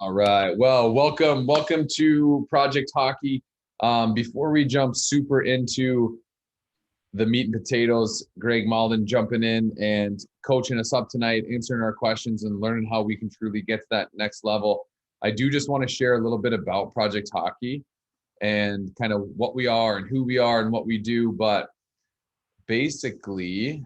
All right. Well, welcome to Project Hockey. Before we jump super into the meat and potatoes, Greg Mauldin jumping in and coaching us up tonight, answering our questions and learning how we can truly get to that next level. I do just want to share a little bit about Project Hockey and kind of what we are and who we are and what we do. But basically,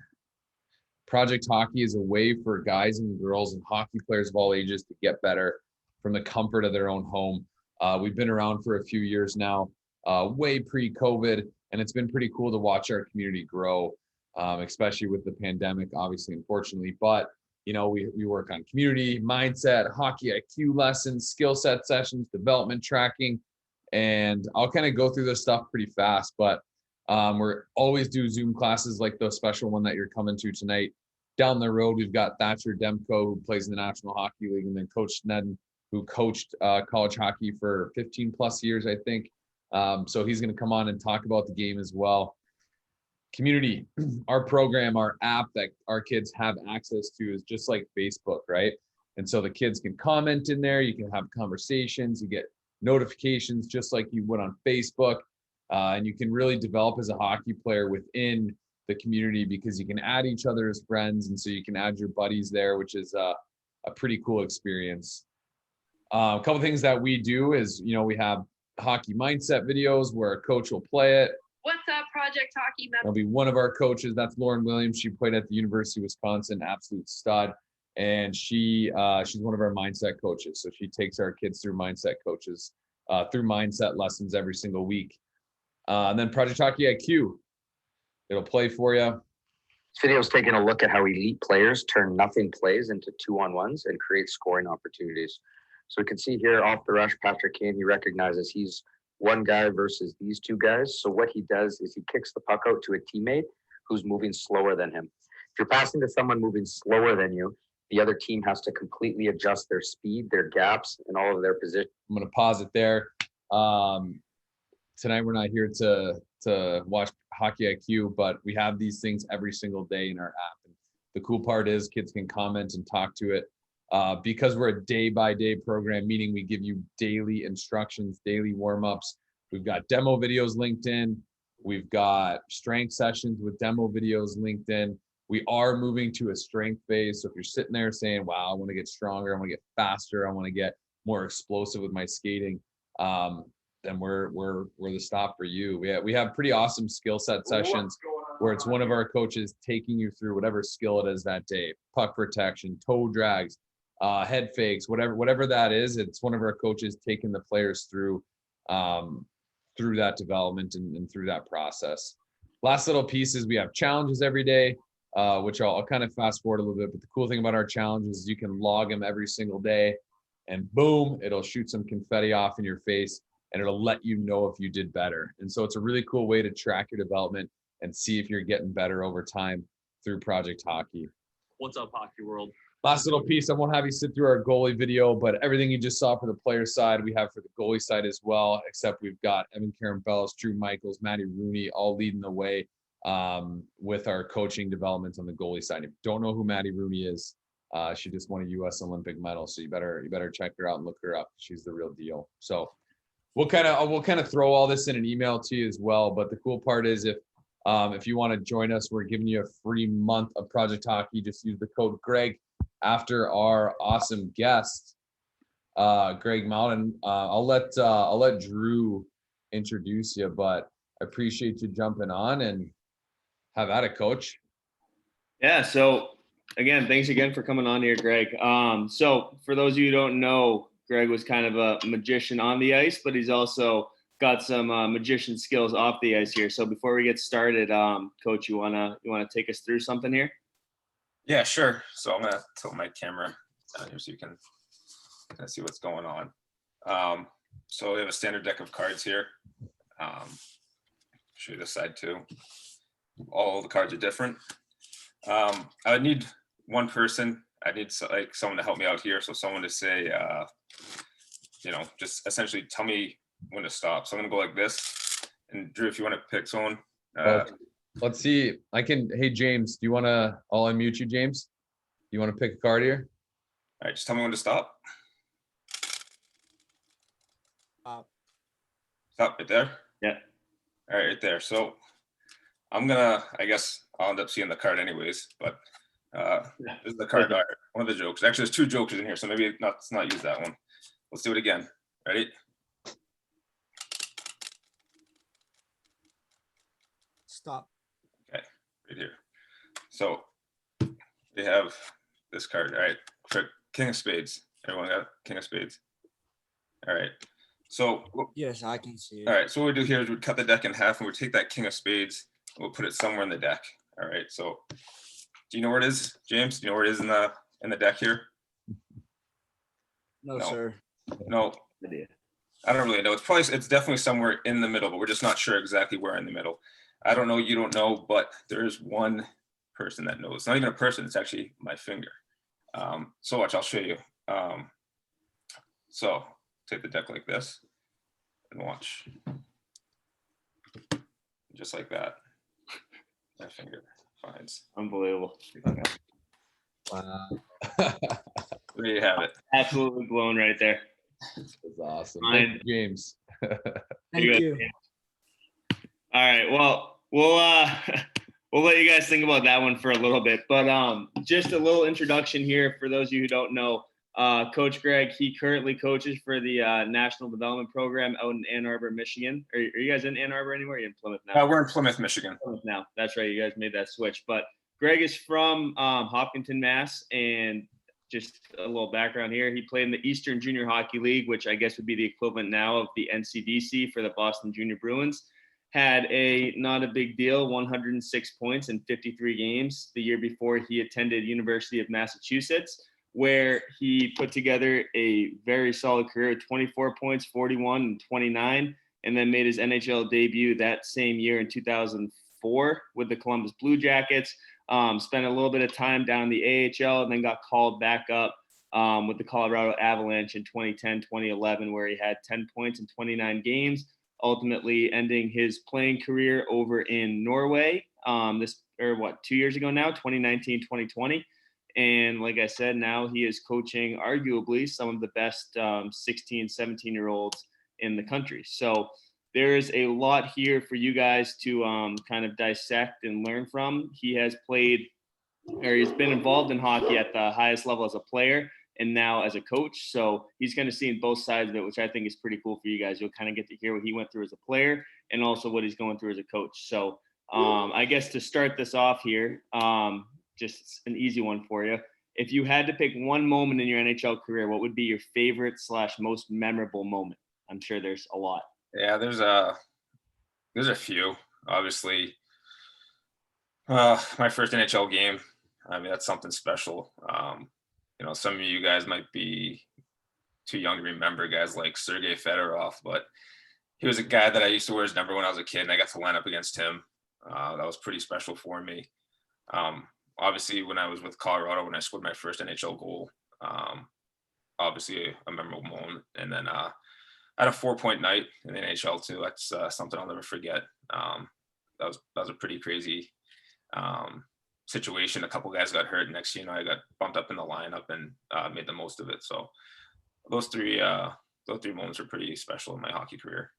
Project Hockey is a way for guys and girls and hockey players of all ages to get better from the comfort of their own home. We've been around for a few years now, way pre-COVID, and it's been pretty cool to watch our community grow, especially with the pandemic, obviously, unfortunately. But, you know, we work on community, mindset, hockey IQ lessons, skill set sessions, development tracking, and I'll kind of go through this stuff pretty fast, but we're always do Zoom classes like the special one that you're coming to tonight. Down the road, we've got Thatcher Demko, who plays in the National Hockey League, and then Coach Snedden, who coached college hockey for 15 plus years, I think. So he's going to come on and talk about the game as well. Community, our program, our app that our kids have access to is just like Facebook, right? And so the kids can comment in there. You can have conversations. You get notifications just like you would on Facebook. And you can really develop as a hockey player within the community because you can add each other as friends. And so you can add your buddies there, which is a pretty cool experience. A couple things that we do is, you know, we have hockey mindset videos where a coach will play it. What's up, Project Hockey? That'll be one of our coaches. That's Lauren Williams. She played at the University of Wisconsin, absolute stud. And she's one of our mindset coaches. So she takes our kids through mindset lessons every single week. And then Project Hockey IQ. It'll play for you. This video is taking a look at how elite players turn nothing plays into 2-on-1s and create scoring opportunities. So we can see here off the rush, Patrick Kane, he recognizes he's one guy versus these two guys. So what he does is he kicks the puck out to a teammate who's moving slower than him. If you're passing to someone moving slower than you, the other team has to completely adjust their speed, their gaps, and all of their position. I'm going to pause it there. Tonight we're not here to watch Hockey IQ, but we have these things every single day in our app. And the cool part is kids can comment and talk to it. Because we're a day-by-day program, meaning we give you daily instructions, daily warm-ups. We've got demo videos linked in. We've got strength sessions with demo videos linked in. We are moving to a strength phase. So if you're sitting there saying, wow, I want to get stronger, I want to get faster, I want to get more explosive with my skating, then we're the stop for you. We have pretty awesome skill set sessions where it's one of our coaches taking you through whatever skill it is that day, puck protection, toe drags, head fakes, whatever that is. It's one of our coaches taking the players through that development and through that process. Last little piece is we have challenges every day, which I'll kind of fast forward a little bit. But the cool thing about our challenges is you can log them every single day, and boom, it'll shoot some confetti off in your face, and it'll let you know if you did better. And so it's a really cool way to track your development and see if you're getting better over time through Project Hockey. What's up, hockey world? Last little piece, I won't have you sit through our goalie video, but everything you just saw for the player side, we have for the goalie side as well, except we've got Evan Carambellis, Drew Michaels, Matty Rooney, all leading the way with our coaching developments on the goalie side. If you don't know who Matty Rooney is, she just won a U.S. Olympic medal, so you better check her out and look her up. She's the real deal. So we'll kind of throw all this in an email to you as well. But the cool part is if you want to join us, we're giving you a free month of Project Hockey. Just use the code Greg after our awesome guest, Greg Mauldin. I'll let Drew introduce you, but I appreciate you jumping on and have at it, Coach. Yeah. So again, thanks again for coming on here, Greg. So for those of you who don't know, Greg was kind of a magician on the ice, but he's also got some magician skills off the ice here. So before we get started, Coach, you wanna take us through something here? Yeah, sure. So I'm gonna tilt my camera down here so you can kind of see what's going on. So we have a standard deck of cards here. Show you this side too. All the cards are different. I would need one person. I need someone to help me out here. So someone to say, just essentially tell me when to stop. So I'm gonna go like this. And Drew, if you want to pick someone. Let's see. Hey, James, I'll unmute you, James. Do you want to pick a card here? All right, just tell me when to stop. Stop right there. Yeah. All right, right there. So I guess I'll end up seeing the card anyways, but this is the card art, one of the jokes. Actually, there's 2 jokers in here, so maybe let's not use that one. Let's do it again. Ready? Stop. Okay, right here. So they have this card. All right, for King of Spades. Everyone got King of Spades? All right. So Yes, I can see it. all right, so what we do here is we cut the deck in half and we take that King of Spades and we'll put it somewhere in the deck. All right, so do you know where it is, James? Do you know where it is in the deck here? No, No. sir. No, Idea. I don't really know. It's definitely somewhere in the middle, but we're just not sure exactly where in the middle. I don't know, you don't know, but there is one person that knows. It's not even a person, it's actually my finger. So watch, I'll show you. So take the deck like this and watch. Just like that. My finger finds. Unbelievable. Wow. There you have it. Absolutely blown right there. That's awesome. Mine. Thank you, James. Thank you. All right. Well, we'll let you guys think about that one for a little bit, but just a little introduction here for those of you who don't know. Coach Greg, he currently coaches for the National Development Program out in Ann Arbor, Michigan. Are you guys in Ann Arbor anymore? Are you in Plymouth now? We're in Plymouth, Michigan. Plymouth now. That's right. You guys made that switch. But Greg is from Hopkinton, Mass. And just a little background here. He played in the Eastern Junior Hockey League, which I guess would be the equivalent now of the NCDC for the Boston Junior Bruins. Had a not a big deal, 106 points in 53 games. The year before, he attended University of Massachusetts, where he put together a very solid career, 24 points, 41 and 29, and then made his NHL debut that same year in 2004 with the Columbus Blue Jackets. Spent a little bit of time down in the AHL and then got called back up with the Colorado Avalanche in 2010, 2011, where he had 10 points in 29 games, ultimately ending his playing career over in Norway 2 years ago now, 2019, 2020. And like I said, now he is coaching arguably some of the best 16, 17-year-olds in the country. So there is a lot here for you guys to kind of dissect and learn from. He's been involved in hockey at the highest level as a player and now as a coach. So he's kind of seen both sides of it, which I think is pretty cool for you guys. You'll kind of get to hear what he went through as a player and also what he's going through as a coach. So I guess to start this off here, just an easy one for you. If you had to pick one moment in your NHL career, what would be your favorite / most memorable moment? I'm sure there's a lot. Yeah, there's a few. Obviously, my first NHL game. I mean, that's something special. Some of you guys might be too young to remember guys like Sergei Fedorov, but he was a guy that I used to wear his number when I was a kid, and I got to line up against him. That was pretty special for me. Obviously, when I was with Colorado, when I scored my first NHL goal, obviously a memorable moment. And then I had a 4-point night in the NHL too. That's something I'll never forget. That was a pretty crazy situation. A couple guys got hurt. Next thing you know, I got bumped up in the lineup and made the most of it. So those three moments are pretty special in my hockey career.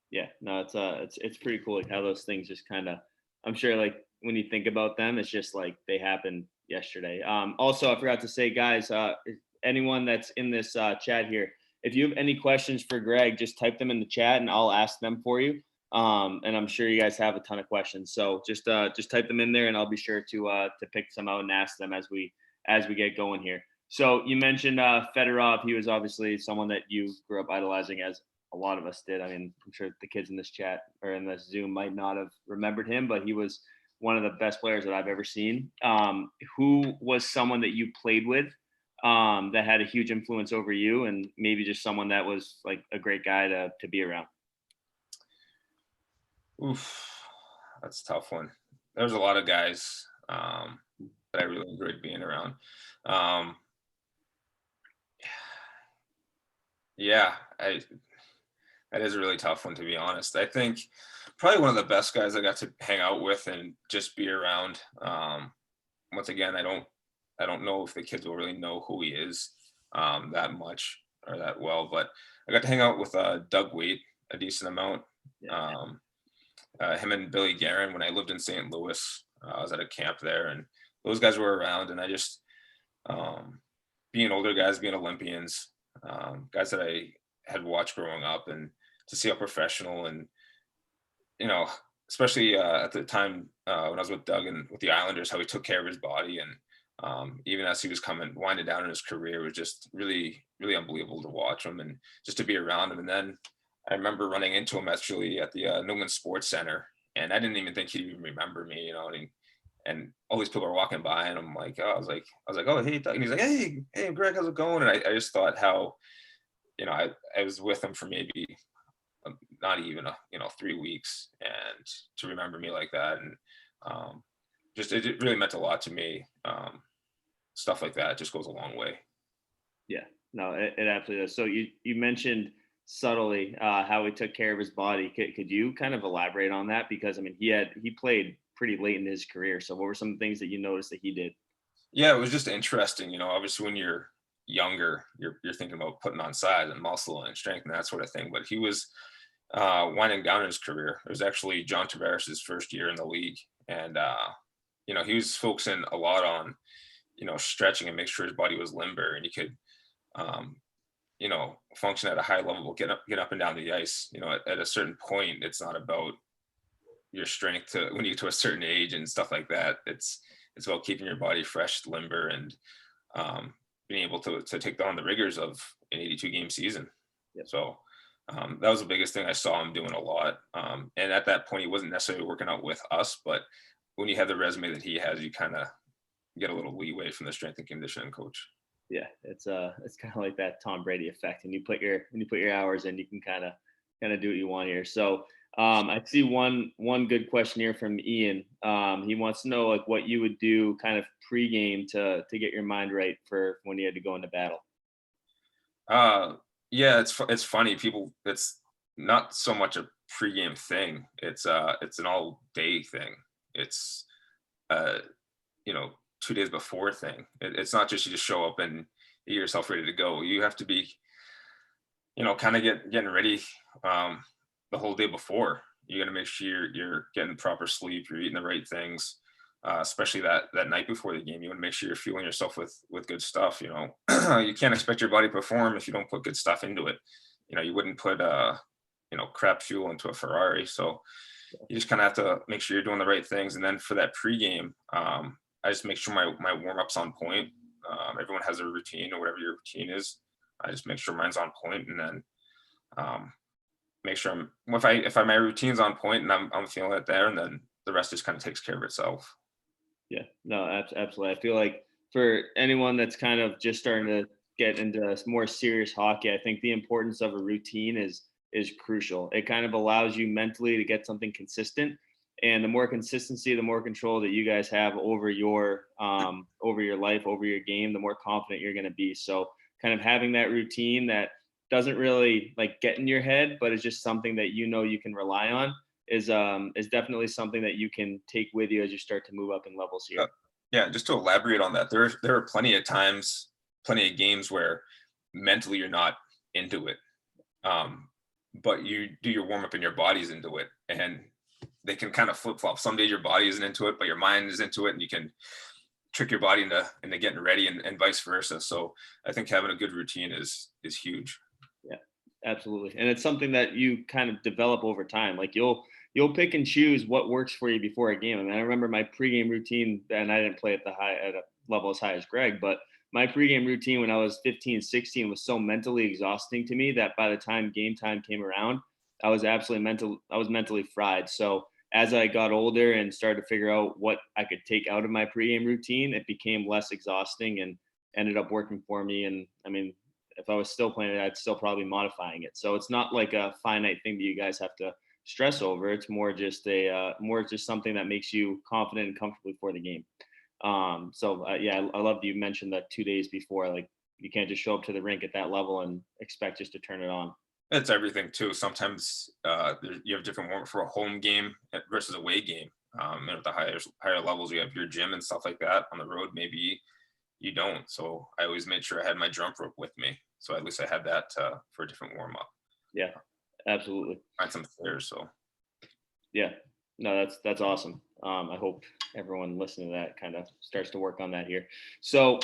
Yeah, no, it's pretty cool like how those things just kind of, I'm sure like when you think about them, it's just like they happened yesterday. Also, I forgot to say, guys, anyone that's in this chat here, if you have any questions for Greg, just type them in the chat and I'll ask them for you. And I'm sure you guys have a ton of questions. So just type them in there and I'll be sure to pick some out and ask them as we get going here. So you mentioned Fedorov. He was obviously someone that you grew up idolizing, as a lot of us did. I mean, I'm sure the kids in this chat or in this Zoom might not have remembered him, but he was one of the best players that I've ever seen. Who was someone that you played with that had a huge influence over you, and maybe just someone that was like a great guy to be around? Oof, that's a tough one. There's a lot of guys that I really enjoyed being around. That is a really tough one, to be honest. I think probably one of the best guys I got to hang out with and just be around. Once again, I don't know if the kids will really know who he is that much or that well, but I got to hang out with Doug Waite. a decent amount. Yeah. Him and Billy Guerin, when I lived in St. Louis, I was at a camp there, and those guys were around, and I just, being older guys, being Olympians, guys that I had watched growing up, and to see how professional and, especially at the time when I was with Doug and with the Islanders, how he took care of his body, and even as he was winding down in his career, it was just really, really unbelievable to watch him and just to be around him. And then I remember running into him actually at the New England Sports Center, and I didn't even think he'd even remember me, and all these people are walking by, and I'm like, oh, I was like, oh, hey, Doug. And he's like, hey, Greg, how's it going? And I just thought how, I was with him for maybe not even 3 weeks, and to remember me like that, and just it really meant a lot to me. Stuff like that just goes a long way. Yeah, no, it absolutely does. So you mentioned subtly how he took care of his body. Could you kind of elaborate on that? Because I mean, he played pretty late in his career. So what were some things that you noticed that he did? Yeah, it was just interesting. Obviously when you're younger, you're thinking about putting on size and muscle and strength and that sort of thing. But he was winding down in his career. It was actually John Tavares' first year in the league, and he was focusing a lot on stretching and make sure his body was limber and he could function at a high level, get up and down the ice. At a certain point, it's not about your strength when you get to a certain age and stuff like that. It's about keeping your body fresh, limber, and being able to take on the rigors of an 82 game season. Yep. So that was the biggest thing I saw him doing a lot. And at that point, he wasn't necessarily working out with us, but when you have the resume that he has, you kind of get a little leeway from the strength and conditioning coach. Yeah, it's kind of like that Tom Brady effect. And you put your hours in, you can kind of do what you want here. So I see one good question here from Ian. He wants to know like what you would do kind of pregame to get your mind right for when you had to go into battle. Yeah, it's funny. People, it's not so much a pregame thing. It's an all day thing. It's 2 days before thing. It's not just you just show up and you get yourself ready to go. You have to be, kind of getting ready the whole day before. You got to make sure you're getting proper sleep, you're eating the right things, especially that night before the game. You want to make sure you're fueling yourself with good stuff. You can't expect your body to perform if you don't put good stuff into it. You wouldn't put crap fuel into a Ferrari. So you just kind of have to make sure you're doing the right things. And then for that pregame, I just make sure my warm-up's on point. Everyone has a routine or whatever your routine is. I just make sure mine's on point, and then make sure if my routine's on point and I'm feeling it there, and then the rest just kind of takes care of itself. Yeah, no, absolutely. I feel like for anyone that's kind of just starting to get into more serious hockey, I think the importance of a routine is crucial. It kind of allows you mentally to get something consistent. And the more consistency, the more control that you guys have over your life, over your game, the more confident you're going to be. So kind of having that routine that doesn't really like get in your head, but it's just something that you can rely on is definitely something that you can take with you as you start to move up in levels here. Yeah, just to elaborate on that, there are plenty of times, plenty of games where mentally you're not into it, but you do your warm up and your body's into it, and they can kind of flip flop. Some days your body isn't into it, but your mind is into it, and you can trick your body into getting ready, and vice versa. So I think having a good routine is huge. Yeah, absolutely. And it's something that you kind of develop over time. Like you'll pick and choose what works for you before a game. I mean, I remember my pregame routine, and I didn't play at a level as high as Greg, but my pregame routine when I was 15, 16 was so mentally exhausting to me that by the time game time came around, I was mentally fried. So as I got older and started to figure out what I could take out of my pregame routine, it became less exhausting and ended up working for me. And I mean, if I was still playing it, I'd still probably modifying it. So it's not like a finite thing that you guys have to stress over. It's more just something that makes you confident and comfortable for the game. I love that you mentioned that 2 days before, like you can't just show up to the rink at that level and expect just to turn it on. It's everything too. Sometimes you have different warm for a home game versus away game. And at the higher levels, you have your gym and stuff like that. On the road, maybe you don't. So I always made sure I had my jump rope with me. So at least I had that for a different warm up. Yeah, Absolutely. find some players. So Yeah. No, that's awesome. I hope everyone listening to that kind of starts to work on that here. So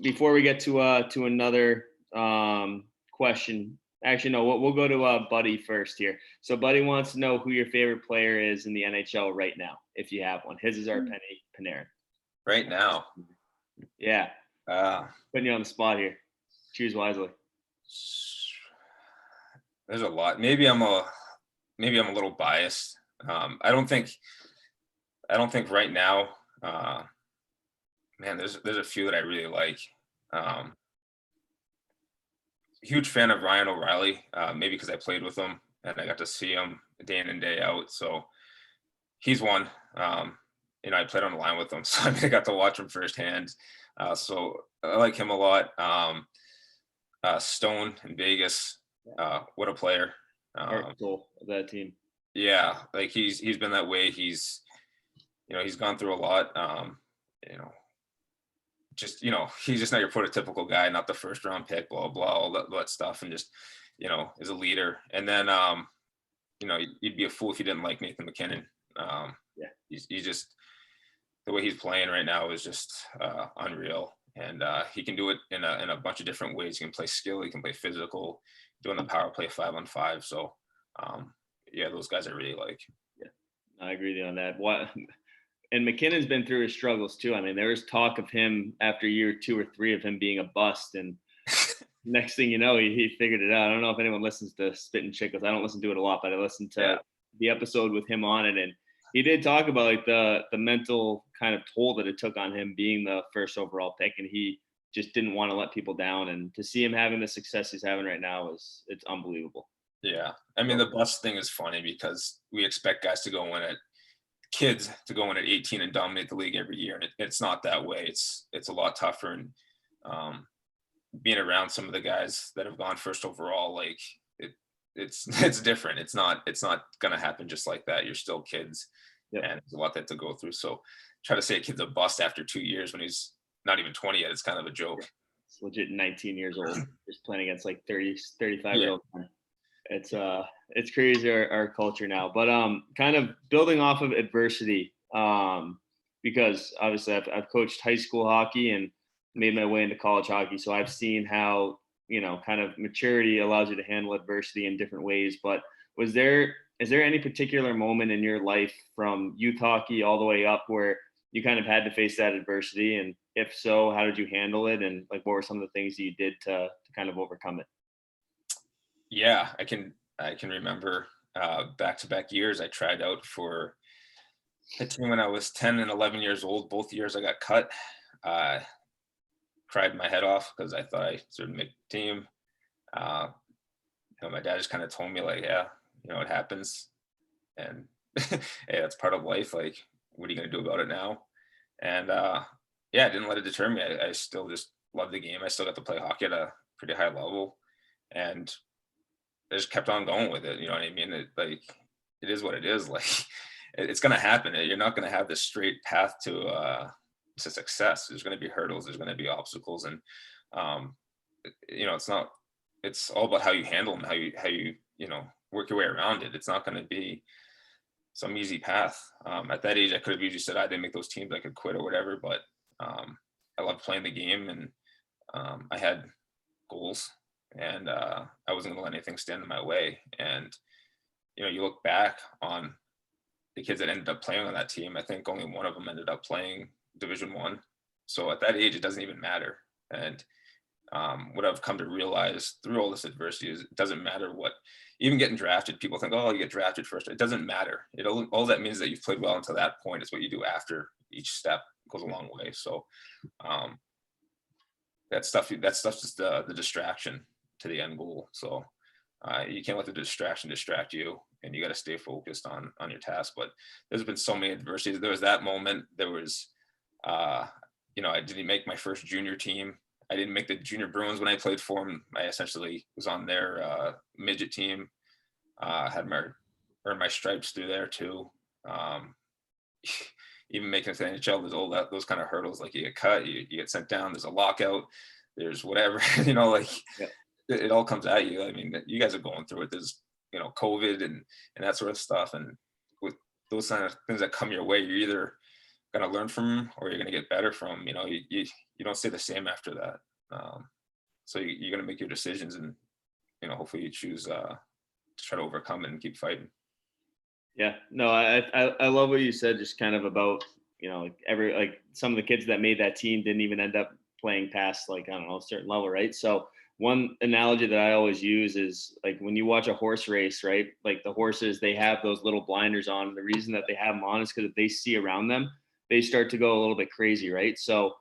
before we get to another question, actually no, we'll go to Buddy first here. So Buddy wants to know who your favorite player is in the NHL right now, if you have one. His is Artemi Panarin. right now, Yeah, uh, putting you on the spot here. Choose wisely. there's a lot. Maybe I'm a little biased. I don't think right now. Man, there's a few that I really like. Huge fan of Ryan O'Reilly, maybe because I played with him and I got to see him day in and day out. So he's one. I played on the line with him, so I got to watch him firsthand. So I like him a lot. Stone in Vegas, what a player. Heart soul of that team. Yeah, like he's been that way. He's gone through a lot. He's just not your prototypical guy, not the first round pick, blah blah, all that stuff, and just is a leader. And then you'd be a fool if you didn't like Nathan McKinnon. He's just, the way he's playing right now is just unreal, and he can do it in a bunch of different ways. He can play skill, he can play physical, doing the power play 5-on-5. So those guys I really like. Yeah, I agree with you on that. And McKinnon's been through his struggles too. I mean, there was talk of him after year 2 or 3 of him being a bust, and next thing you know, he figured it out. I don't know if anyone listens to Spittin' Chicklets. I don't listen to it a lot, but I listened to the episode with him on it, and he did talk about like the mental kind of toll that it took on him being the first overall pick, and he just didn't want to let people down. And to see him having the success he's having right now it's unbelievable. Yeah, I mean, the bust thing is funny because we expect kids to go in at 18 and dominate the league every year, and it's not that way. It's a lot tougher, and being around some of the guys that have gone first overall, like it's different. It's not gonna happen just like that. You're still kids, and there's a lot that to go through. So try to say a kid's a bust after 2 years when he's not even 20 yet, it's kind of a joke. It's legit 19 years old, just playing against like 30, 35-year-old. It's crazy our culture now. But kind of building off of adversity, because obviously I've coached high school hockey and made my way into college hockey, so I've seen how kind of maturity allows you to handle adversity in different ways. But is there any particular moment in your life from youth hockey all the way up where you kind of had to face that adversity, and if so, how did you handle it, and like what were some of the things that you did to kind of overcome it? Yeah, I can remember back-to-back years I tried out for a team when I was 10 and 11 years old. Both years I got cut. Cried my head off because I thought I sort of make the team. My dad just kind of told me like, yeah, it happens, and hey, that's part of life. Like, what are you gonna do about it now? And I didn't let it deter me. I still just love the game. I still got to play hockey at a pretty high level, and I just kept on going with it. You know what I mean? It is what it is. Like, it's gonna happen. You're not gonna have this straight path to success. There's gonna be hurdles. There's gonna be obstacles, and it's all about how you handle them, how you work your way around it. It's not gonna be some easy path. At that age, I could have usually said I didn't make those teams, I could quit or whatever. But I loved playing the game, and I had goals, and I wasn't going to let anything stand in my way. And you look back on the kids that ended up playing on that team. I think only one of them ended up playing Division I. So at that age, it doesn't even matter. And what I've come to realize through all this adversity is it doesn't matter what. Even getting drafted, people think, oh, you get drafted first. It doesn't matter. All that means is that you've played well until that point. It's what you do after each step goes a long way. So that stuff's just the distraction to the end goal. So you can't let the distraction distract you, and you got to stay focused on your task. But there's been so many adversities. There was that moment. There was, I didn't make my first junior team. I didn't make the junior Bruins when I played for them. I essentially was on their midget team. Had earned my stripes through there too. Even making it to the NHL, there's all those kind of hurdles. Like, you get cut, you get sent down. There's a lockout. There's whatever. It all comes at you. I mean, you guys are going through it. There's COVID and that sort of stuff. And with those kind of things that come your way, you're either going to learn from or you're going to get better from. You don't stay the same after that. So you're going to make your decisions, and hopefully you choose to try to overcome it and keep fighting. Yeah, no, I love what you said, just kind of about, some of the kids that made that team didn't even end up playing past, I don't know, a certain level, right? So one analogy that I always use is when you watch a horse race, right? The horses, they have those little blinders on. And the reason that they have them on is because if they see around them, they start to go a little bit crazy, right? So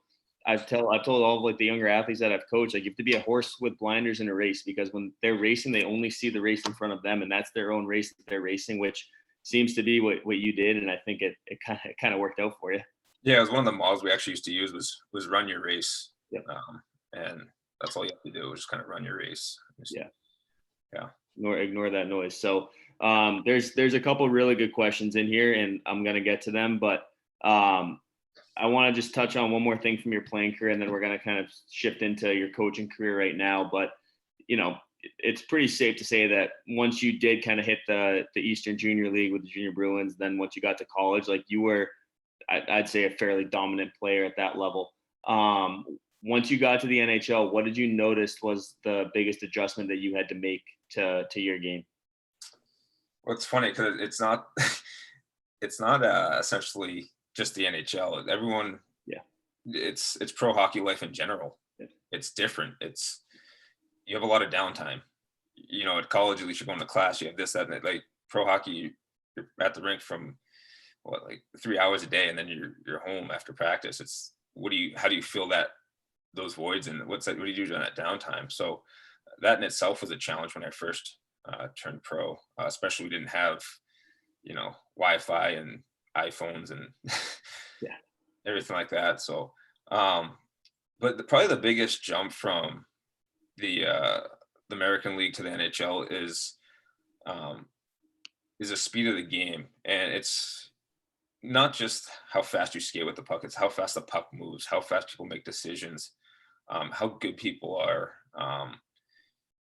I've told all of the younger athletes that I've coached, you have to be a horse with blinders in a race, because when they're racing, they only see the race in front of them, and that's their own race that they're racing, which seems to be what you did. And I think it kind of worked out for you. Yeah, it was one of the models we actually used to use was run your race. Yep. And that's all you have to do is just kind of run your race. Yeah. Yeah. Ignore that noise. So there's a couple really good questions in here, and I'm going to get to them, but I want to just touch on one more thing from your playing career, and then we're going to kind of shift into your coaching career right now. But, it's pretty safe to say that once you did kind of hit the Eastern Junior League with the Junior Bruins, then once you got to college, you were, I'd say, a fairly dominant player at that level. Once you got to the NHL, what did you notice was the biggest adjustment that you had to make to your game? Well, it's funny because it's not essentially just the NHL. Everyone, it's pro hockey life in general. Yeah. It's different. You have a lot of downtime. At college, at least you're going to class. You have this, that, and that. Pro hockey, you're at the rink from 3 hours a day, and then you're home after practice. It's how do you fill those voids, and what do you do during that downtime? So that in itself was a challenge when I first turned pro. Especially we didn't have Wi-Fi and iPhones and everything like that. So but probably the biggest jump from the American League to the NHL is the speed of the game. And it's not just how fast you skate with the puck, it's how fast the puck moves, how fast people make decisions, how good people are.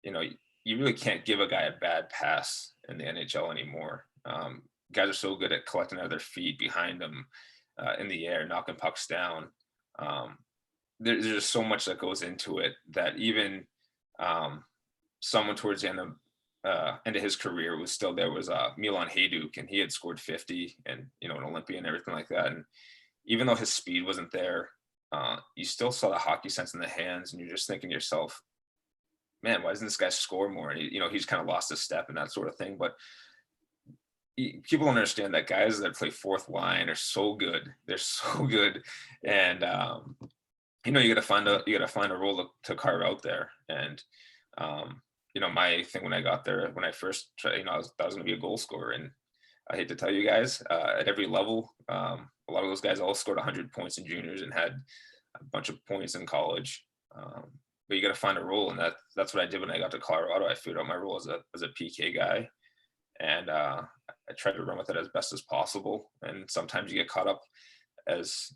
You really can't give a guy a bad pass in the NHL anymore. Guys are so good at collecting out of their feet, behind them, in the air, knocking pucks down. There's just so much that goes into it that even someone towards the end of his career was Milan Hajduk, and he had scored 50 and an Olympian and everything like that. And even though his speed wasn't there, you still saw the hockey sense in the hands, and you're just thinking to yourself, man, why doesn't this guy score more? And he's kind of lost his step and that sort of thing. But people don't understand that guys that play fourth line are so good. They're so good. And you got to find a role to carve out there. And my thing when I got there, when I first tried, I was going to be a goal scorer. And I hate to tell you guys, at every level, a lot of those guys all scored 100 points in juniors and had a bunch of points in college. But you got to find a role, and that's what I did when I got to Colorado. I figured out my role as a PK guy, and I tried to run with it as best as possible. And sometimes you get caught up, as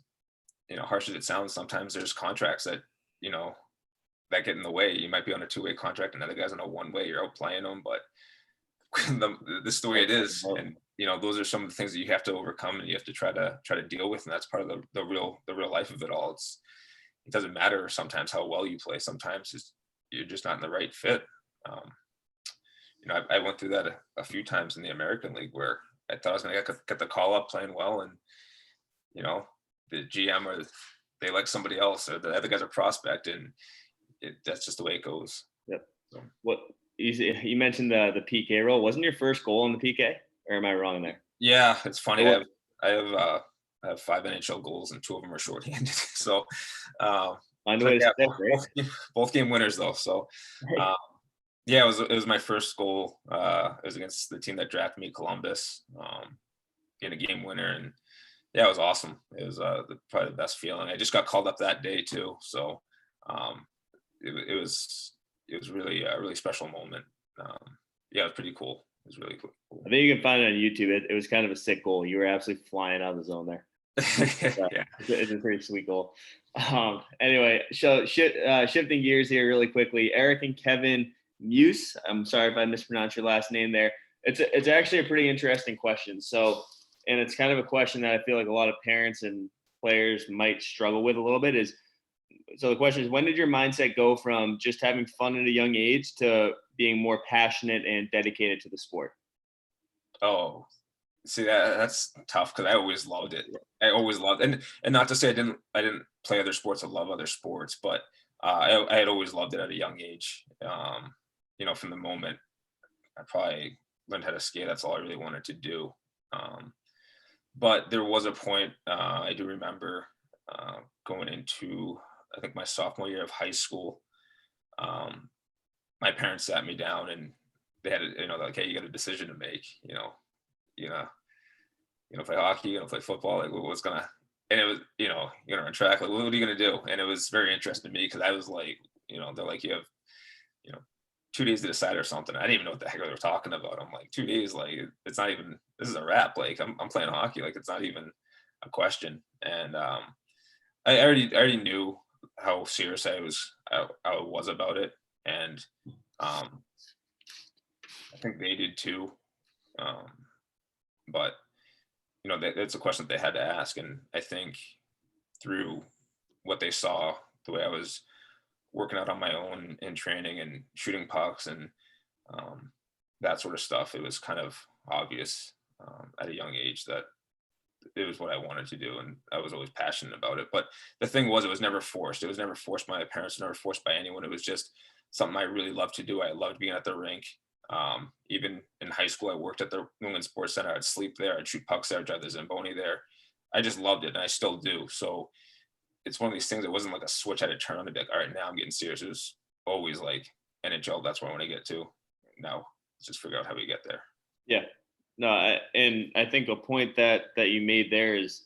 harsh as it sounds. Sometimes there's contracts that that get in the way. You might be on a 2-way contract, and the other guy's on a 1-way. You're out playing them, but this is the way it is. And those are some of the things that you have to overcome, and you have to try to deal with. And that's part of the real life of it all. It doesn't matter sometimes how well you play. Sometimes you're just not in the right fit. I went through that a few times in the American League, where I thought I was going to get the call up playing well, and the GM or they like somebody else, or the other guy's a prospect, and that's just the way it goes. Yep. So. What you mentioned the PK role, wasn't your first goal on the PK, or am I wrong there? Yeah, it's funny. I have 5 NHL goals, and 2 of them are shorthanded. So, both game winners though. So, yeah, it was my first goal. It was against the team that drafted me, Columbus, being a game winner, and yeah, it was awesome. It was probably the best feeling. I just got called up that day too, so it was really a really special moment. Yeah, it was pretty cool. It was really cool. I think you can find it on YouTube. It was kind of a sick goal. You were absolutely flying out of the zone there. Yeah. It's a pretty sweet goal. Anyway, so shifting gears here really quickly. Eric and Kevin Muse. I'm sorry if I mispronounced your last name there. It's actually a pretty interesting question. So, and it's kind of a question that I feel like a lot of parents and players might struggle with a little bit is, so the question is, when did your mindset go from just having fun at a young age to being more passionate and dedicated to the sport? Oh, see that's tough because I always loved it. I always loved, and not to say I didn't play other sports. I love other sports, but I had always loved it at a young age. From the moment I probably learned how to skate, that's all I really wanted to do. But there was a point I do remember going into, I think, my sophomore year of high school. My parents sat me down and they had, like, hey, you got a decision to make. You know, play hockey, play football. Like, what's gonna? And it was, you're gonna run track. Like, what are you gonna do? And it was very interesting to me because I was like, they're like, you have, 2 days to decide or something. I didn't even know what the heck they were talking about. I'm like, 2 days, like, it's not even. This is a wrap. Like, I'm playing hockey. Like, it's not even a question. And I already knew how serious I was about it, and I think they did too. But that's a question that they had to ask, and I think through what they saw, the way I was working out on my own in training and shooting pucks and that sort of stuff, it was kind of obvious at a young age that it was what I wanted to do, and I was always passionate about it. But the thing was, it was never forced. It was never forced by my parents, never forced by anyone. It was just something I really loved to do. I loved being at the rink. Even in high school, I worked at the New England Sports Center. I'd sleep there. I'd shoot pucks there. I'd drive the Zamboni there. I just loved it, and I still do. So it's one of these things. It wasn't like a switch I had to turn on to be like, all right, now I'm getting serious. It was always like NHL. That's where I want to get to. Now let's just figure out how we get there. Yeah. No, I think a point that you made there is,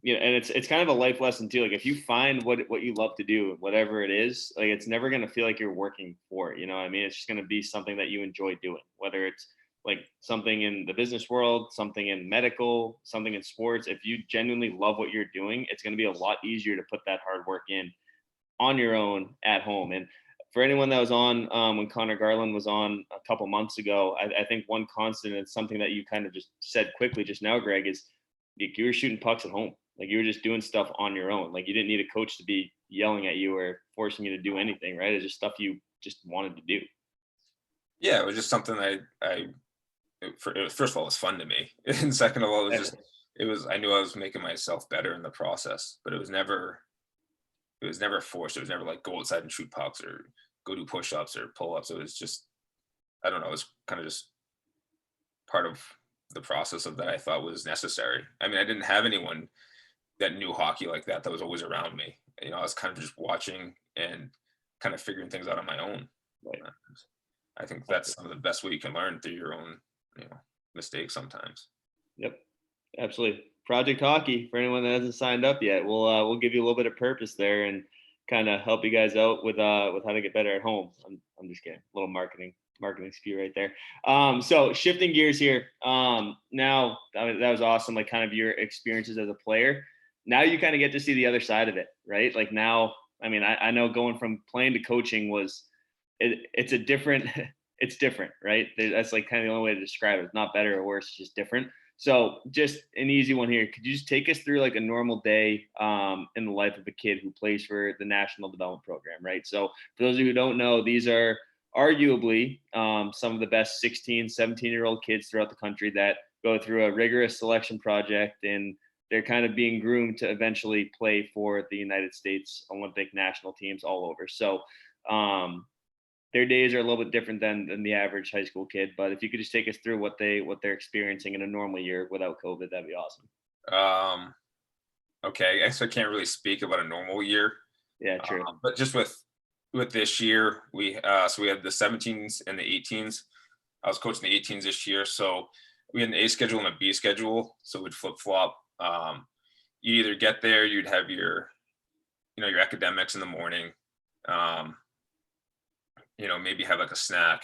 and it's kind of a life lesson too. Like, if you find what you love to do, whatever it is, like, it's never going to feel like you're working for it. I mean, it's just going to be something that you enjoy doing, whether it's like something in the business world, something in medical, something in sports. If you genuinely love what you're doing, it's going to be a lot easier to put that hard work in on your own at home. And for anyone that was on when Connor Garland was on a couple months ago, I think one constant, and something that you kind of just said quickly just now, Greg, is you were shooting pucks at home. Like, you were just doing stuff on your own. Like, you didn't need a coach to be yelling at you or forcing you to do anything, right? It's just stuff you just wanted to do. Yeah, it was just something first of all, it was fun to me. And second of all, I knew I was making myself better in the process, but it was never forced. It was never like, go outside and shoot pucks or go do push-ups or pull-ups. It was just, I don't know, it was kind of just part of the process of that I thought was necessary. I mean, I didn't have anyone that knew hockey like that was always around me. I was kind of just watching and kind of figuring things out on my own. Right. I think that's some of the best way you can learn, through your own, mistakes sometimes. Yep, absolutely. Project Hockey, for anyone that hasn't signed up yet, we'll give you a little bit of purpose there and kind of help you guys out with how to get better at home. I'm just kidding. A little marketing spew right there. So shifting gears here. Now, that was awesome. Like, kind of your experiences as a player. Now you kind of get to see the other side of it, right? Like, now, I mean, I know going from playing to coaching it's different, right? That's like kind of the only way to describe it. It's not better or worse, it's just different. So just an easy one here. Could you just take us through like a normal day in the life of a kid who plays for the National Development Program, right? So for those of you who don't know, these are arguably some of the best 16, 17-year-old kids throughout the country that go through a rigorous selection project, and they're kind of being groomed to eventually play for the United States Olympic national teams all over. So their days are a little bit different than the average high school kid. But if you could just take us through what they're experiencing in a normal year without COVID, that'd be awesome. Okay, I guess I can't really speak about a normal year. Yeah, true. But just with this year, we had the 17s and the 18s. I was coaching the 18s this year, so we had an A schedule and a B schedule, so we'd flip flop. You either get there, you'd have your academics in the morning. Maybe have like a snack,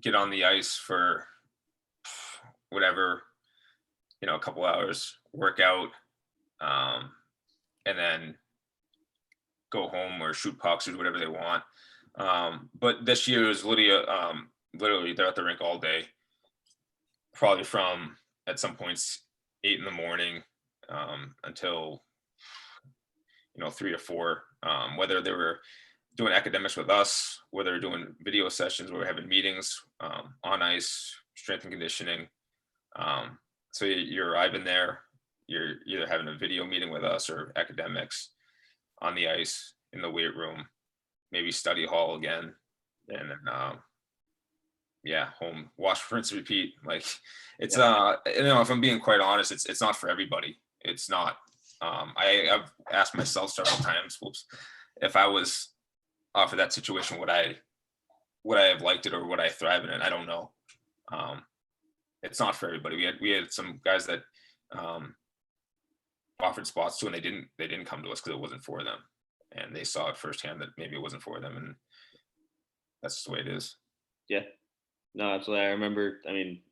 get on the ice for whatever, a couple hours, work out, and then go home or shoot pucks or do whatever they want. But this year was literally they're at the rink all day, probably from at some points 8 a.m. Until 3 or 4. Whether they were doing academics with us, whether they're doing video sessions, where we're having meetings on ice, strength and conditioning. So you're arriving there, you're either having a video meeting with us or academics on the ice, in the weight room, maybe study hall again, and then home, wash, rinse, repeat. Like it's if I'm being quite honest, it's not for everybody. It's not. I've asked myself several times, if I was offered that situation, would I have liked it, or would I thrive in it? I don't know. It's not for everybody. We had some guys that offered spots to, and they didn't come to us because it wasn't for them, and they saw it firsthand that maybe it wasn't for them, and that's just the way it is. Yeah, no, absolutely. I remember,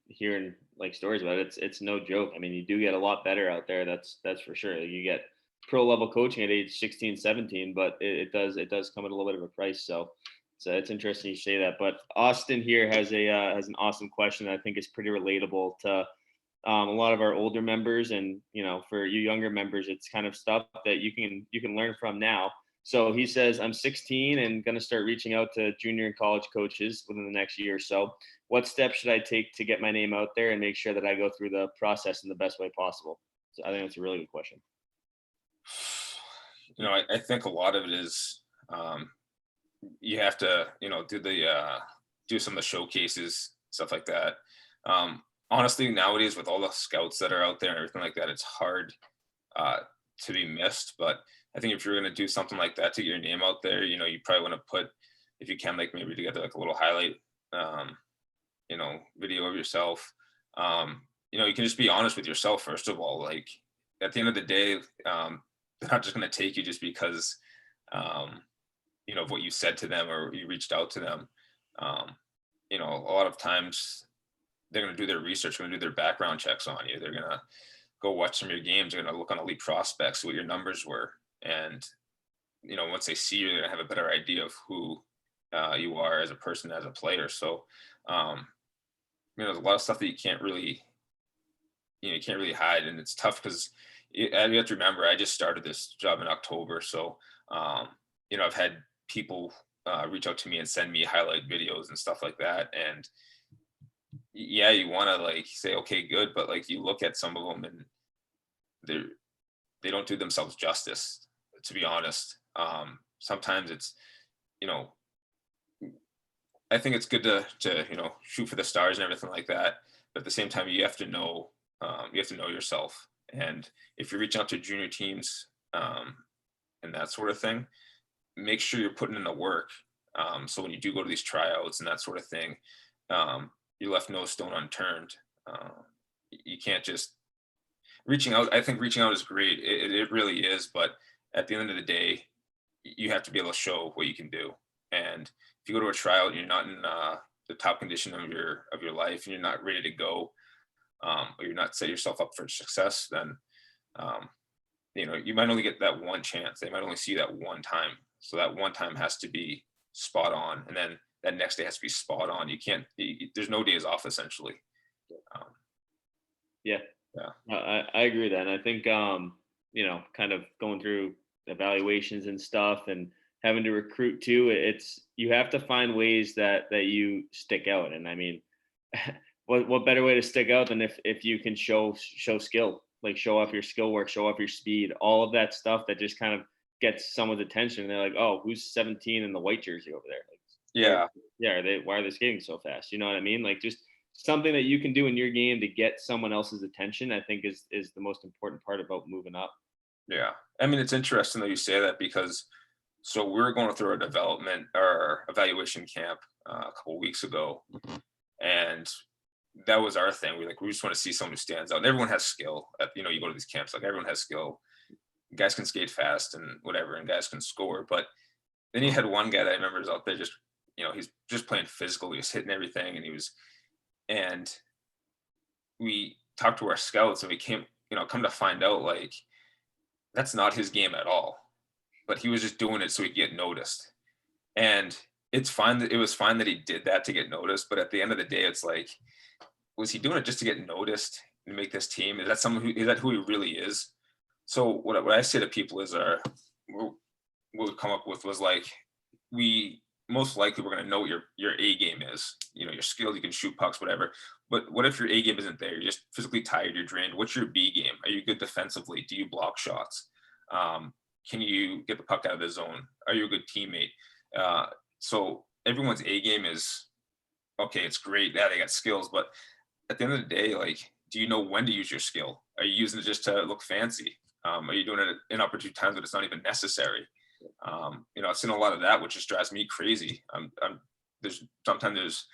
hearing like stories about it. It's no joke. You do get a lot better out there. That's for sure. You get pro level coaching at age 16, 17, but it does come at a little bit of a price. So it's interesting you say that. But Austin here has an awesome question that I think is pretty relatable to a lot of our older members, and for you younger members, it's kind of stuff that you can learn from now. So he says, I'm 16 and going to start reaching out to junior and college coaches within the next year or so. What steps should I take to get my name out there and make sure that I go through the process in the best way possible? So I think that's a really good question. I think a lot of it is you have to, do some of the showcases, stuff like that. Honestly, nowadays with all the scouts that are out there and everything like that, it's hard to be missed. But I think if you're going to do something like that to get your name out there, you probably want to put, if you can, like maybe together like a little highlight, video of yourself. You can just be honest with yourself, first of all. Like at the end of the day, they're not just going to take you just because, of what you said to them or you reached out to them. A lot of times they're going to do their research, going to do their background checks on you. They're going to go watch some of your games. They're going to look on elite prospects, see what your numbers were. And, once they see you, they're going to have a better idea of who you are as a person, as a player. So, there's a lot of stuff that you can't really hide. And it's tough because you have to remember, I just started this job in October. So, I've had people reach out to me and send me highlight videos and stuff like that. And yeah, you want to like say, okay, good. But like you look at some of them and they don't do themselves justice, to be honest. Sometimes it's, I think it's good to shoot for the stars and everything like that. But at the same time, you have to know yourself. And if you're reaching out to junior teams and that sort of thing, make sure you're putting in the work. So when you do go to these tryouts and that sort of thing, you left no stone unturned. You can't just reaching out. I think reaching out is great. It really is. But at the end of the day, you have to be able to show what you can do. And if you go to a tryout and you're not in the top condition of your life and you're not ready to go, or you're not set yourself up for success, then you might only get that one chance. They might only see you that one time. So that one time has to be spot on, and then that next day has to be spot on. You can't. There's no days off, essentially. Yeah. I agree with that. And I think kind of going through evaluations and stuff and having to recruit too, you have to find ways that you stick out. And what better way to stick out than if you can show skill, like show off your skill work, show off your speed, all of that stuff that just kind of gets someone's attention. And they're like, oh, who's 17 in the white jersey over there? Like, yeah. Why are they skating so fast? You know what I mean? Like just something that you can do in your game to get someone else's attention, I think is the most important part about moving up. Yeah. It's interesting that you say that, because so we were going through a development or evaluation camp a couple of weeks ago. And that was our thing. We just want to see someone who stands out. And everyone has skill. You go to these camps, like everyone has skill. Guys can skate fast and whatever, and guys can score. But then you had one guy that I remember was out there just, he's just playing physical. He was hitting everything, and we talked to our scouts, and we come to find out, like, that's not his game at all. But he was just doing it so he'd get noticed. And it's fine that it was fine that he did that to get noticed, but at the end of the day, it's like, was he doing it just to get noticed and make this team? Is that who he really is? So what I say to people is, what we come up with was like, we most likely we're going to know what your A game is. You know, your skill, you can shoot pucks, whatever. But what if your A game isn't there? You're just physically tired, you're drained. What's your B game? Are you good defensively? Do you block shots? Can you get the puck out of the zone? Are you a good teammate? So everyone's A game is, okay, it's great. Yeah, they got skills, but at the end of the day, like, do you know when to use your skill? Are you using it just to look fancy? Are you doing it in opportune times when it's not even necessary? You know, I've seen a lot of that, which just drives me crazy. Sometimes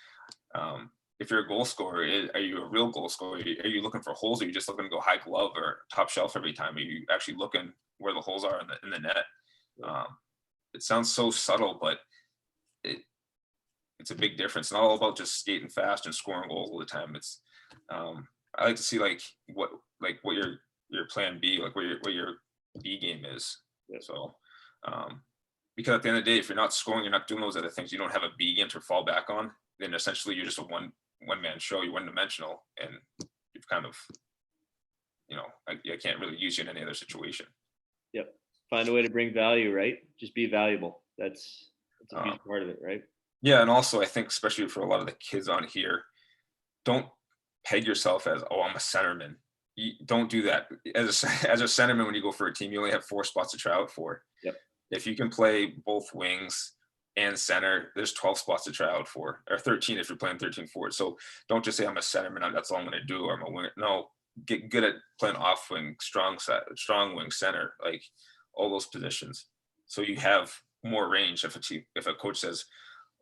if you're a goal scorer, are you a real goal scorer? Are you looking for holes? Or are you just looking to go high glove or top shelf every time? Are you actually looking where the holes are in the net? It sounds so subtle, but it's a big difference. It's not all about just skating fast and scoring goals all the time. It's I like to see what your plan B, like what your B game is. Yeah. So because at the end of the day, if you're not scoring, you're not doing those other things, you don't have a B game to fall back on, then essentially you're just a one man show. You're one dimensional, and you've kind of, you know, I can't really use you in any other situation. Yep. Find a way to bring value, right? Just be valuable. That's a huge part of it, right? Yeah, and also I think especially for a lot of the kids on here, don't peg yourself as, oh, I'm a centerman. You don't do that. As a centerman, when you go for a team, you only have 4 spots to try out for. Yep. If you can play both wings and center, there's 12 spots to try out for, or 13 if you're playing 13 forward. So don't just say I'm a centerman, that's all I'm going to do, or I'm a winger. No, get good at playing off wing, strong wing, center, like all those positions. So you have more range. If a coach says,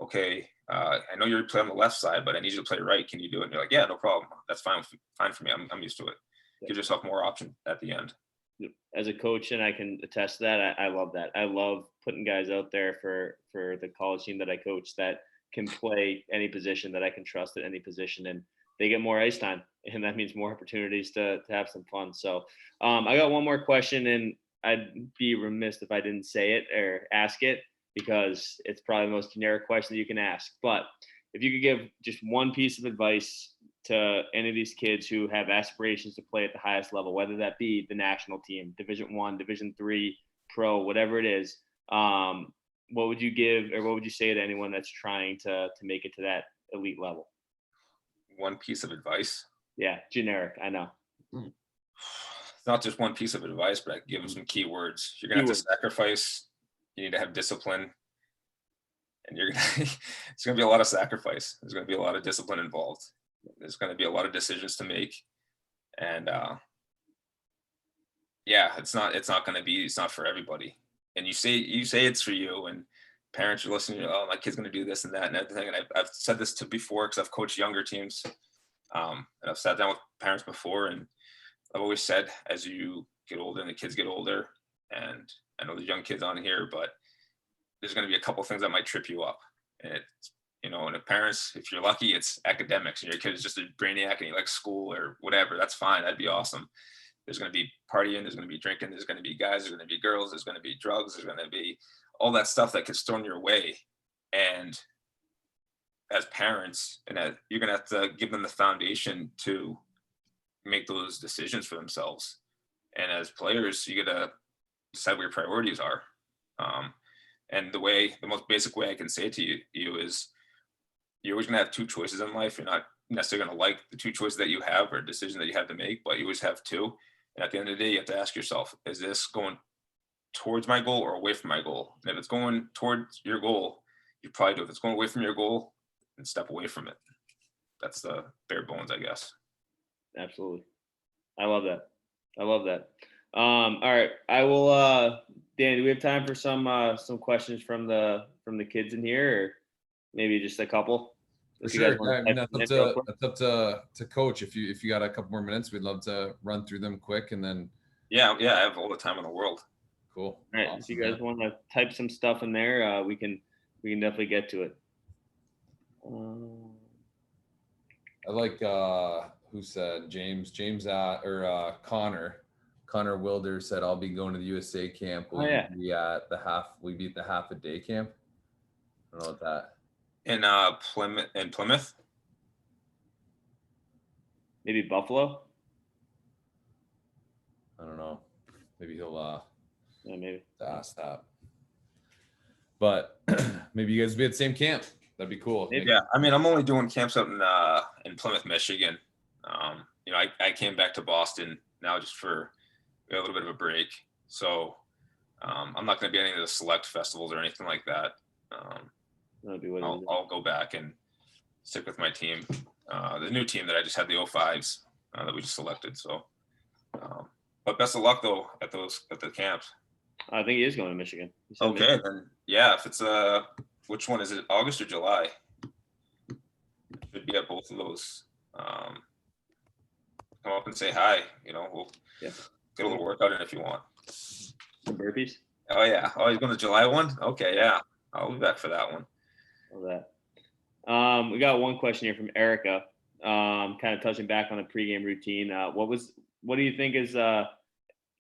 okay, I know you're playing on the left side, but I need you to play right. Can you do it? And you're like, yeah, no problem. That's fine for me. I'm used to it. Give yourself more option at the end. As a coach, and I can attest to that, I love that. I love putting guys out there for the college team that I coach that can play any position, that I can trust at any position, and they get more ice time, and that means more opportunities to have some fun. So I got one more question, and I'd be remiss if I didn't say it or ask it, because it's probably the most generic question that you can ask. But if you could give just one piece of advice to any of these kids who have aspirations to play at the highest level, whether that be the national team, Division I, Division III, pro, whatever it is, what would you give, or what would you say to anyone that's trying to make it to that elite level? One piece of advice? Yeah, generic, I know. It's not just one piece of advice, but I give them some key words. You're going to have to sacrifice. You need to have discipline. And it's going to be a lot of sacrifice. There's going to be a lot of discipline involved. There's going to be a lot of decisions to make. And yeah, it's not for everybody. And you say it's for you, and parents are listening, oh, my kid's going to do this and that and everything. And I've said this before, because I've coached younger teams. And I've sat down with parents before, and I've always said, as you get older and the kids get older, and I know there's young kids on here, but there's going to be a couple things that might trip you up. And it's, you know, and the parents, if you're lucky, it's academics, and your kid is just a brainiac and he likes school or whatever, that's fine. That'd be awesome. There's going to be partying, there's going to be drinking, there's going to be guys, there's going to be girls, there's going to be drugs, there's going to be all that stuff that gets thrown your way. And as parents, you're going to have to give them the foundation to make those decisions for themselves. And as players, you got to decide what your priorities are. And the most basic way I can say it to you is, you're always going to have 2 choices in life. You're not necessarily going to like the 2 choices that you have, or a decision that you have to make, but you always have 2. And at the end of the day, you have to ask yourself, is this going towards my goal or away from my goal? And if it's going towards your goal, you probably do. If it's going away from your goal, then step away from it. That's the bare bones, I guess. Absolutely. I love that. All right. I will, Dan, do we have time for some questions from the kids in here, or maybe just a couple? For sure. I mean, that's up to coach. If you got a couple more minutes, we'd love to run through them quick, and then. Yeah. I have all the time in the world. Cool. All right. Awesome, if you guys want to type some stuff in there, we can definitely get to it. I like who said Connor Wilder said, I'll be going to the USA camp. Will you be at the half a day camp? I don't know what that. In Plymouth. Maybe Buffalo. I don't know. Maybe he'll Yeah, maybe. ask that. But maybe you guys will be at the same camp. That'd be cool. Maybe. Yeah, I mean, I'm only doing camps out in Plymouth, Michigan. You know, I came back to Boston now just for a little bit of a break. So I'm not going to be any of the select festivals or anything like that. That'd be what it is. I'll go back and stick with my team, the new team that I just had, the 05s that we just selected. So, but best of luck though at the camps. I think he is going to Michigan. He said Okay, Michigan. then yeah, if it's which one is it? August or July? Should be at both of those. Come up and say hi. You know, we'll get a little workout in if you want. The burpees. Oh yeah. Oh, you're going to July one? Okay, yeah. I'll be back for that one. All that. We got one question here from Erica. Kind of touching back on the pregame routine. What do you think is I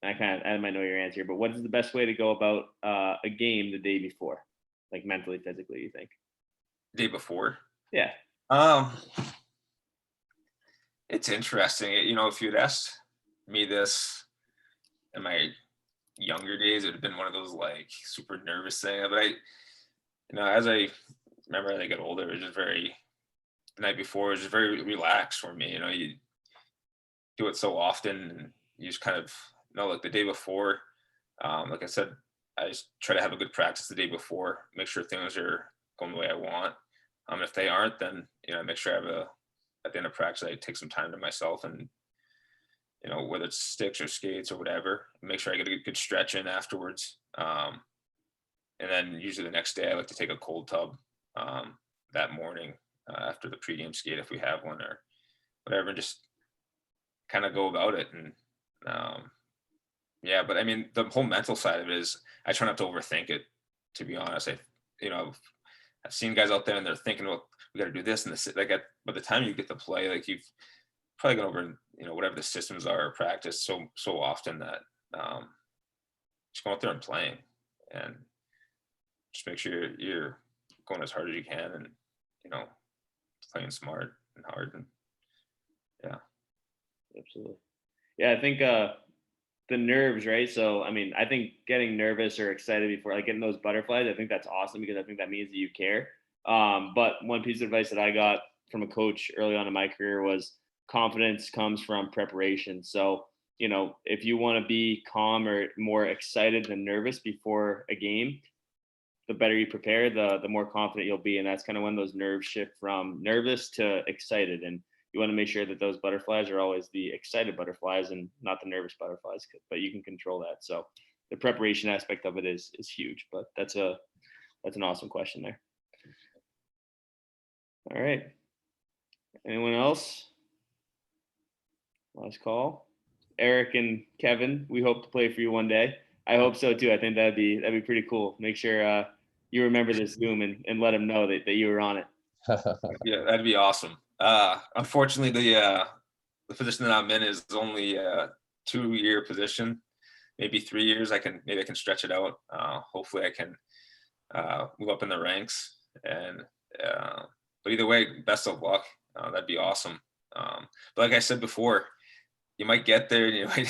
might know your answer, but what is the best way to go about a game the day before, like mentally, physically? You think? Day before? Yeah. It's interesting. You know, if you'd asked me this in my younger days, it would have been one of those like super nervous things. But as I remember as I get older, it was just the night before, it was just very relaxed for me. You know, you do it so often and you just kind of, like the day before, like I said, I just try to have a good practice the day before, make sure things are going the way I want. If they aren't, then, I make sure at the end of practice, I take some time to myself and, whether it's sticks or skates or whatever, make sure I get a good stretch in afterwards. And then usually the next day I like to take a cold tub that morning after the pregame skate, if we have one or whatever, and just kind of go about it. And but I mean, the whole mental side of it is I try not to overthink it, to be honest. I've seen guys out there and they're thinking, well, we got to do this and this. Like by the time you get to play, like you've probably gone over, whatever the systems are or practice so often that just go out there and playing and just make sure you're going as hard as you can and, playing smart and hard. And yeah. Absolutely. Yeah, I think the nerves, right? So, I mean, I think getting nervous or excited before, like getting those butterflies, I think that's awesome because I think that means that you care. But one piece of advice that I got from a coach early on in my career was confidence comes from preparation. So, if you want to be calm or more excited than nervous before a game, the better you prepare, the more confident you'll be. And that's kind of when those nerves shift from nervous to excited. And you want to make sure that those butterflies are always the excited butterflies and not the nervous butterflies, but you can control that. So the preparation aspect of it is huge, but that's an awesome question there. All right. Anyone else? Last call. Eric and Kevin, we hope to play for you one day. I hope so too. I think that'd be pretty cool. Make sure you remember this Zoom and let them know that you were on it. Yeah, that'd be awesome. Unfortunately, the position that I'm in is only a 2-year position, maybe 3 years. I can stretch it out. Hopefully I can move up in the ranks. And but either way, best of luck. That'd be awesome. But like I said before, you might get there and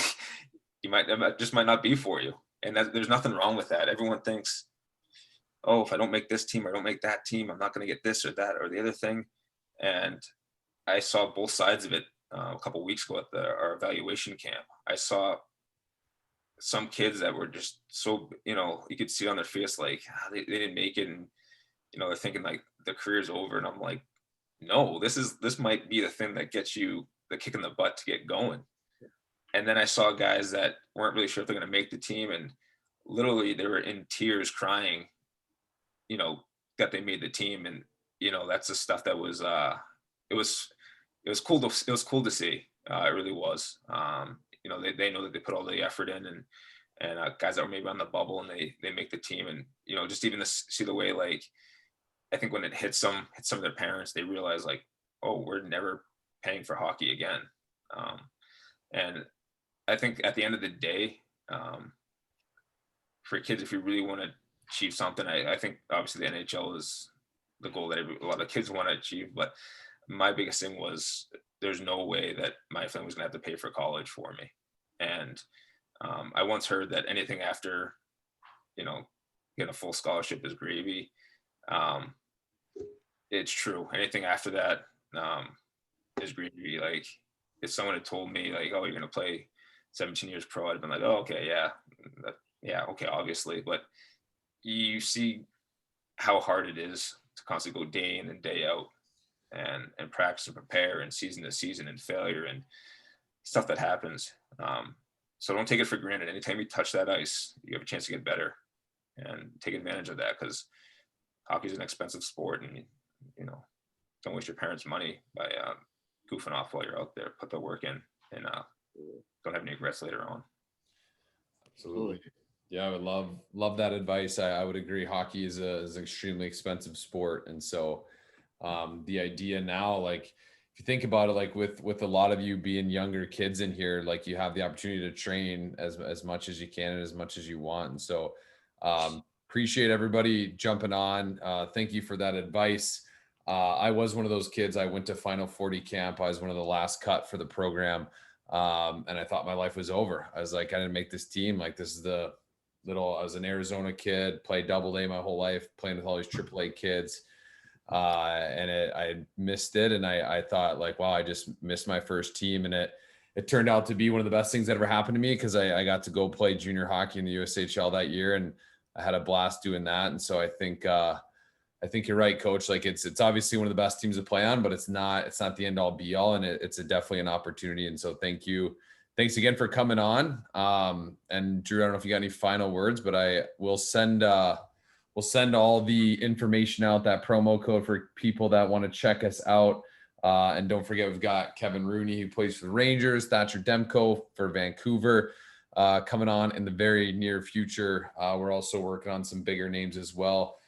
it just might not be for you. And there's nothing wrong with that. Everyone thinks, oh, if I don't make this team or I don't make that team, I'm not going to get this or that or the other thing. And I saw both sides of it a couple of weeks ago at our evaluation camp. I saw some kids that were just so, you could see on their face like they didn't make it, and they're thinking like their career's over. And I'm like, no, this might be the thing that gets you the kick in the butt to get going. And then I saw guys that weren't really sure if they're going to make the team, and literally they were in tears crying, that they made the team. And that's the stuff that was it was cool to see. It really was. They know that they put all the effort in, and guys that were maybe on the bubble and they make the team. And just even to see the way, like, I think when it hits some of their parents, they realize like, oh, we're never paying for hockey again. And I think at the end of the day, for kids, if you really want to achieve something. I think obviously the NHL is the goal that a lot of kids want to achieve, but my biggest thing was there's no way that my family was going to have to pay for college for me. And I once heard that anything after, getting a full scholarship is gravy. It's true. Anything after that is gravy. Like if someone had told me like, oh, you're going to play 17 years pro, I'd have been like, oh, okay, yeah, okay, obviously. But you see how hard it is to constantly go day in and day out and practice and prepare and season to season and failure and stuff that happens. So don't take it for granted. Anytime you touch that ice, you have a chance to get better and take advantage of that, because hockey is an expensive sport, and don't waste your parents' money by goofing off while you're out there. Put the work in and don't have any regrets later on. Absolutely. Yeah, I would love that advice. I would agree. Hockey is an extremely expensive sport. And so the idea now, like if you think about it, like with a lot of you being younger kids in here, like you have the opportunity to train as much as you can and as much as you want. And so appreciate everybody jumping on. Thank you for that advice. I was one of those kids. I went to Final 40 camp. I was one of the last cut for the program. And I thought my life was over. I was like, I didn't make this team. Like this is I was an Arizona kid, played double A my whole life, playing with all these AAA kids. And I missed it. And I thought like, wow, I just missed my first team. And it turned out to be one of the best things that ever happened to me, because I got to go play junior hockey in the USHL that year. And I had a blast doing that. And so I think you're right, Coach. Like it's obviously one of the best teams to play on, but it's not the end all be all. And it's definitely an opportunity. And so thank you. Thanks again for coming on. And Drew, I don't know if you got any final words, but we'll send all the information out, that promo code for people that want to check us out. And don't forget, we've got Kevin Rooney, who plays for the Rangers, Thatcher Demko for Vancouver, coming on in the very near future. We're also working on some bigger names as well.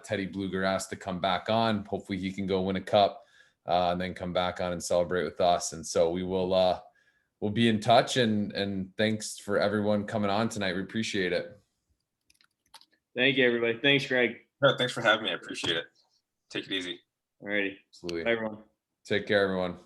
Teddy Bluger asked to come back on. Hopefully he can go win a cup and then come back on and celebrate with us. And so we'll be in touch, and thanks for everyone coming on tonight. We appreciate it. Thank you, everybody. Thanks, Greg. Thanks for having me. I appreciate it. Take it easy. All righty. Absolutely. Bye, everyone. Take care, everyone.